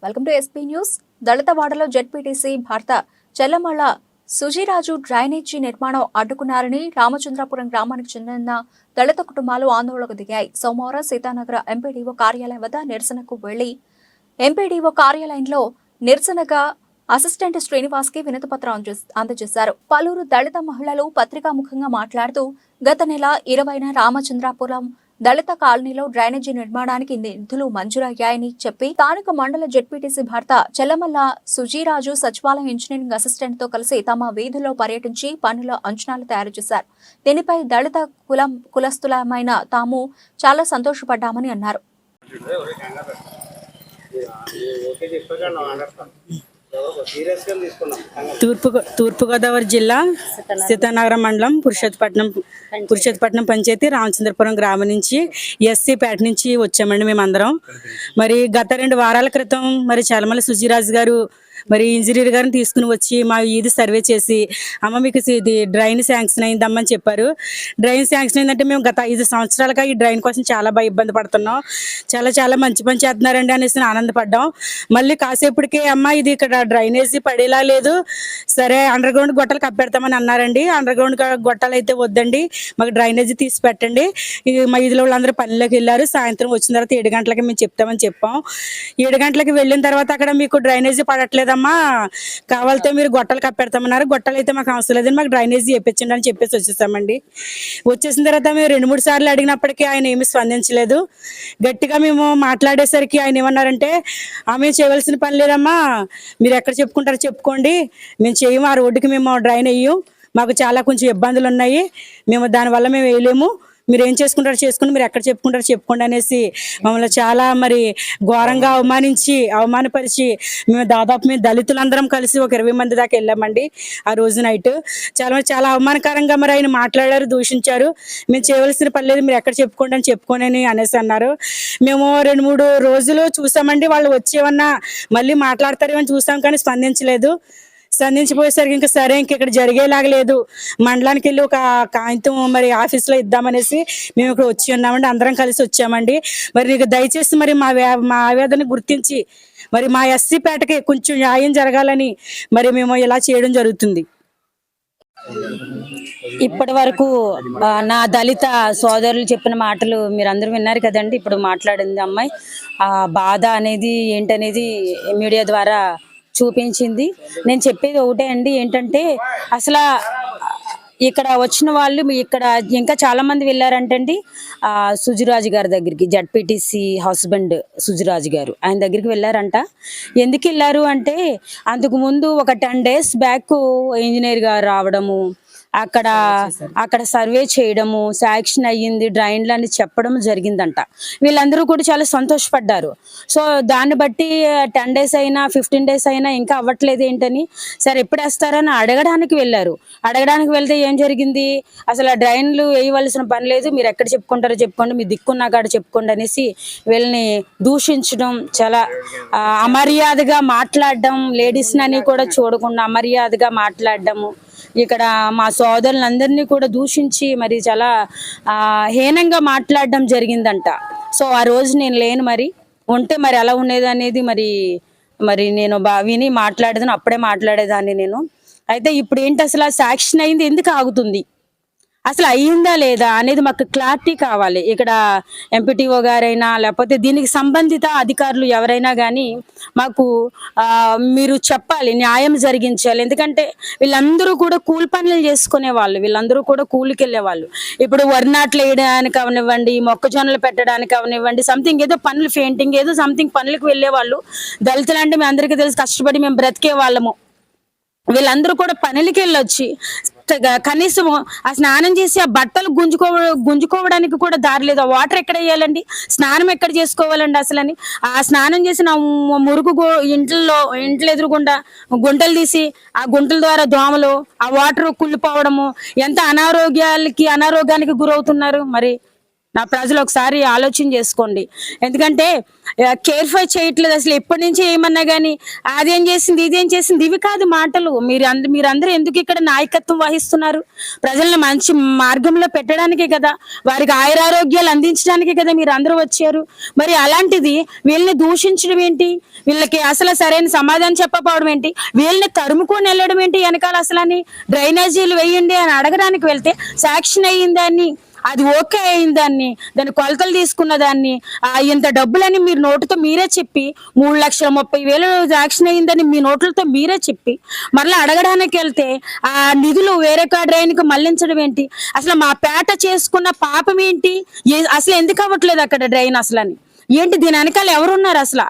Welcome to SP news. దళితవాడలో ZPTC భర్త Chellamalla సుజీరాజు drainage నిర్మాణం అడ్డుకున్నారని రామచంద్రపురం గ్రామానికి చెందిన దళిత కుటుంబాలు ఆందోళనకు దిగాయి. సోమవారం సీతానగర ఎంపీడీఓ కార్యాలయం వద్ద నిరసనకు వెళ్లి ఎంపీడీఓ కార్యాలయంలో నిరసనగా అసిస్టెంట్ శ్రీనివాస్ కి వినతి పత్రం అందజేశారు. పలువురు దళిత మహిళలు పత్రికాముఖంగా మాట్లాడుతూ గత నెల 20న రామచంద్రాపురం దళిత కాలనీలో డ్రైనేజీ నిర్మాణానికి నిధులు మంజూరయ్యాయని చెప్పి స్థానిక మండల జెడ్పీటీసీ భర్త చెల్లమల్ల సుజీరాజు సచివాలయం ఇంజనీరింగ్ అసిస్టెంట్ తో కలిసి తమ వీధుల్లో పర్యటించి పనుల అంచనాలు తయారు చేశారు. దీనిపై దళిత కులస్తులమైన తాము చాలా సంతోషపడ్డామని అన్నారు. తూర్పుగోదావరి జిల్లా సీతానగరం మండలం పురుషోత్తపట్నం పంచాయతీ రామచంద్రపురం గ్రామం నుంచి ఎస్సీ పేట నుంచి వచ్చామండి మేమందరం. మరి గత 2 వారాల క్రితం మరి చెల్లమల్ల సుజీరాజు గారు మరి ఇంజనీర్ గారిని తీసుకుని వచ్చి మా ఇది సర్వే చేసి అమ్మ మీకు ఇది డ్రైన్ శాంక్షన్ అయిందమ్మని చెప్పారు. డ్రైన్ శాంక్షన్ అయిందంటే మేము గత 5 సంవత్సరాలుగా ఈ డ్రైన్ కోసం చాలా ఇబ్బంది పడుతున్నాం, చాలా మంచి పని చేస్తున్నారండి అనేసి ఆనందపడ్డాం. మళ్ళీ కాసేపటికే అమ్మ ఇది ఇక్కడ డ్రైనేజీ పడేలా లేదు, సరే అండర్ గ్రౌండ్ గొట్టలు కప్పెడతామని అన్నారండి. అండర్ గ్రౌండ్ గొట్టాలు అయితే వద్దండి, మాకు డ్రైనేజీ తీసి పెట్టండి. మా ఇదిలో వాళ్ళందరూ పనిలోకి వెళ్ళారు. సాయంత్రం వచ్చిన తర్వాత 7 గంటలకి మేము చెప్తామని చెప్పాం. 7 గంటలకి వెళ్ళిన తర్వాత అక్కడ మీకు డ్రైనేజీ పడట్లేదమ్మా, కావాలితే మీరు గొట్టలు కప్పెడతామన్నారు. గొట్టలు అయితే మాకు అవసరం లేదని మాకు డ్రైనేజీ వేయించండి అని చెప్పేసి వచ్చేసామండి. వచ్చేసిన తర్వాత మేము 2-3 సార్లు అడిగినప్పటికీ ఆయన ఏమీ స్పందించలేదు. గట్టిగా మేము మాట్లాడేసరికి ఆయన ఏమన్నారంటే ఆమె చేయవలసిన పని లేదమ్మా, మీరు ఎక్కడ చెప్పుకుంటారో చెప్పుకోండి, మేము చేయము, ఆ రోడ్డుకి మేము డ్రైన్ వేయం, మాకు చాలా కొంచెం ఇబ్బందులు ఉన్నాయి, మేము దానివల్ల మేము వేయలేము, మీరు ఏం చేసుకుంటారో చేసుకుని మీరు ఎక్కడ చెప్పుకుంటారో చెప్పుకోండి అనేసి మమ్మల్ని చాలా మరి ఘోరంగా అవమానపరిచి మేము దళితులందరం కలిసి ఒక 20 మంది దాకా వెళ్ళామండి. ఆ రోజు నైట్ చాలా అవమానకరంగా మరి ఆయన మాట్లాడారు, దూషించారు. మేము చేయవలసిన పని లేదు, మీరు ఎక్కడ చెప్పుకోండి అని అనేసి అన్నారు. మేము 2-3 రోజులు చూసామండి, వాళ్ళు వచ్చేవన్నా మళ్ళీ మాట్లాడతారేమని చూసాం కానీ స్పందించిపోయేసరికి ఇంకా సరే ఇక్కడ జరిగేలాగా లేదు, మండలానికి వెళ్ళి ఒక కాగితం మరి ఆఫీస్లో ఇద్దామనేసి మేము ఇక్కడ వచ్చి ఉన్నామండి. అందరం కలిసి వచ్చామండి. మరి నీకు దయచేసి మరి మా ఆవేదన గుర్తించి మరి మా ఎస్సీ పేటకి కొంచెం న్యాయం జరగాలని మరి మేము ఇలా చేయడం జరుగుతుంది. ఇప్పటి వరకు నా దళిత సోదరులు చెప్పిన మాటలు మీరు అందరూ విన్నారు కదండి. ఇప్పుడు మాట్లాడింది అమ్మాయి ఆ బాధ అనేది ఏంటనేది మీడియా ద్వారా చూపించింది. నేను చెప్పేది ఒకటే అండి, ఏంటంటే అసలు ఇక్కడ వచ్చిన వాళ్ళు ఇక్కడ ఇంకా చాలా మంది వెళ్ళారంటండి సుజీరాజు గారి దగ్గరికి, జడ్పీటీసీ హస్బెండ్ సుజీరాజు గారు, ఆయన దగ్గరికి వెళ్ళారంట. ఎందుకు వెళ్ళారు అంటే అంతకు ముందు ఒక 10 days బ్యాక్ ఇంజనీర్ గారు రావడము, అక్కడ సర్వే చేయడము, శాంక్షన్ అయ్యింది డ్రైన్లు అని చెప్పడం జరిగిందంట. వీళ్ళందరూ కూడా చాలా సంతోషపడ్డారు. సో దాన్ని బట్టి 10 days అయినా 15 days అయినా ఇంకా అవ్వట్లేదు ఏంటని సరే ఎప్పుడు వేస్తారని అడగడానికి వెళ్ళారు. అడగడానికి వెళ్తే ఏం జరిగింది, అసలు ఆ డ్రైన్లు వేయవలసిన పని లేదు, మీరు ఎక్కడ చెప్పుకుంటారో చెప్పుకోండి, మీ దిక్కున్న కాడ చెప్పుకోండి అనేసి వీళ్ళని దూషించడం, చాలా అమర్యాదగా మాట్లాడడం, లేడీస్ని అని కూడా చూడకుండా అమర్యాదగా మాట్లాడడము, ఇక్కడ మా సోదరులందరినీ కూడా దూషించి మరి చాలా హీనంగా మాట్లాడడం జరిగిందంట. సో ఆ రోజు నేను లేను, మరి ఉంటే మరి ఎలా ఉండేది అనేది మరి నేను విని మాట్లాడేదాన్ని, అప్పుడే మాట్లాడేదాన్ని నేను. అయితే ఇప్పుడు ఏంటి అసలు శాంక్షన్ అయింది ఎందుకు ఆగుతుంది, అసలు అయ్యిందా లేదా అనేది మాకు క్లారిటీ కావాలి. ఇక్కడ ఎంపీటీఓ గారైనా లేకపోతే దీనికి సంబంధిత అధికారులు ఎవరైనా కానీ మాకు మీరు చెప్పాలి, న్యాయం జరిగించాలి. ఎందుకంటే వీళ్ళందరూ కూడా కూలి పనులు చేసుకునే వాళ్ళు, వీళ్ళందరూ కూడా కూలికి వెళ్ళేవాళ్ళు. ఇప్పుడు వరి నాట్లు వేయడానికి అవనివ్వండి, మొక్కజొన్నలు పెట్టడానికి అవనివ్వండి, సంథింగ్ ఏదో పనులు, పెయింటింగ్ ఏదో సంథింగ్ పనులకు వెళ్ళేవాళ్ళు. దళితులు అంటే మీ అందరికీ తెలిసి కష్టపడి మేము బ్రతికే వాళ్ళము. వీళ్ళందరూ కూడా పనులకి వెళ్ళొచ్చి కనీసం ఆ స్నానం చేసి ఆ బట్టలు గుంజుకోవడానికి కూడా దారి లేదు. ఆ వాటర్ ఎక్కడ వేయాలండి, స్నానం ఎక్కడ చేసుకోవాలండి అసలని? ఆ స్నానం చేసిన మురుగు ఇంట్లో ఎదురుగుండా గుంటలు తీసి ఆ గుంటల ద్వారా దోమలు, ఆ వాటర్ కుళ్ళిపోవడము, ఎంత అనారోగ్యానికి గురవుతున్నారు. మరి నా ప్రజలు ఒకసారి ఆలోచన చేసుకోండి. ఎందుకంటే కేర్ఫై చేయట్లేదు అసలు. ఎప్పటి నుంచి ఏమన్నా కానీ అదేం చేసింది ఇదేం చేసింది ఇవి కాదు మాటలు. మీరందరూ ఎందుకు ఇక్కడ నాయకత్వం వహిస్తున్నారు? ప్రజల్ని మంచి మార్గంలో పెట్టడానికే కదా, వారికి ఆయురారోగ్యాలు అందించడానికే కదా మీరు అందరూ వచ్చారు. మరి అలాంటిది వీళ్ళని దూషించడం ఏంటి? వీళ్ళకి అసలు సరైన సమాధానం చెప్పకపోవడం ఏంటి? వీళ్ళని తరుముకొని వెళ్ళడం ఏంటి వెనకాల? అసలు అని డ్రైనేజీలు వేయండి అని అడగడానికి వెళ్తే శాంక్షన్ అయ్యిందాన్ని, అది ఓకే అయిందాన్ని, దాని కొలతలు తీసుకున్న దాన్ని, ఇంత డబ్బులని మీరు నోటుతో మీరే చెప్పి 3,30,000 యాక్షన్ అయిందని మీ నోట్లతో మీరే చెప్పి మరలా అడగడానికి వెళ్తే ఆ నిధులు వేరే డ్రైన్కి మళ్లించడం ఏంటి? అసలు మా పేట చేసుకున్న పాపం ఏంటి? అసలు ఎందుకు అవ్వట్లేదు అక్కడ డ్రైన్? అసలు అని ఏంటి? దీని వెనకాల ఎవరున్నారు? అసలు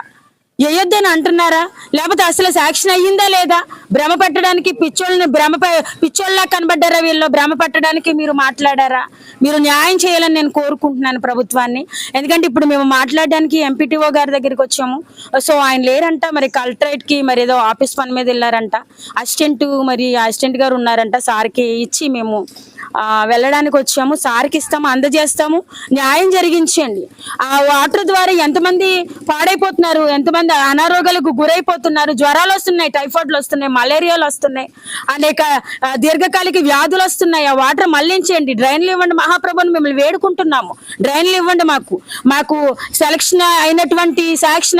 వేయొద్దని అంటున్నారా? లేకపోతే అసలు శాంక్షన్ అయ్యిందా లేదా? భ్రమ పెట్టడానికి పిచ్చోళ్ళ కనబడ్డారా? వీళ్ళు భ్రమ పెట్టడానికి మీరు మాట్లాడారా? మీరు న్యాయం చేయాలని నేను కోరుకుంటున్నాను ప్రభుత్వాన్ని. ఎందుకంటే ఇప్పుడు మేము మాట్లాడడానికి ఎంపీటీఓ గారి దగ్గరికి వచ్చాము. సో ఆయన లేరంట, మరి కలెక్టరేట్కి మరి ఏదో ఆఫీస్ పని మీద వెళ్ళారంట. అసిస్టెంట్ గారు ఉన్నారంట. సార్కి ఇచ్చి మేము వెళ్ళడానికి వచ్చాము. సార్కి ఇస్తాము, అందజేస్తాము, న్యాయం జరిగించండి. ఆ వాటర్ ద్వారా ఎంతమంది పాడైపోతున్నారు, ఎంతమంది అనారోగ్యాలకు గురైపోతున్నారు, జ్వరాలు వస్తున్నాయి, టైఫాయిడ్లు వస్తున్నాయి, మలేరియాలు వస్తున్నాయి, అనేక దీర్ఘకాలిక వ్యాధులు వస్తున్నాయి. ఆ వాటర్ మళ్లించండి. డ్రైన్లు ఇవ్వండి మహాప్రభుని మిమ్మల్ని వేడుకుంటున్నాము. డ్రైన్లు ఇవ్వండి. మాకు శాంక్షన్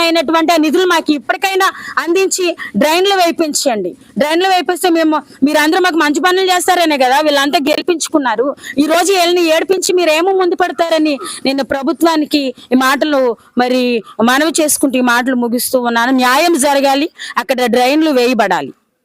అయినటువంటి ఆ నిధులు మాకు ఇప్పటికైనా అందించి డ్రైన్లు వేయించండి. డ్రైన్లు వేయిస్తే మీరందరూ మాకు మంచి పనులు చేస్తారనే కదా వీళ్ళంతా గెలిపించుకున్నారు. ఈ రోజు వీళ్ళని ఏడిపించి మీరేమో ముందు పడతారని నేను ప్రభుత్వానికి ఈ మాటలు మనవి చేసుకుంటూ ఈ మాటలు ముగిస్తూ ఉన్నాను. న్యాయం జరగాలి, అక్కడ డ్రైన్లు వేయబడాలి.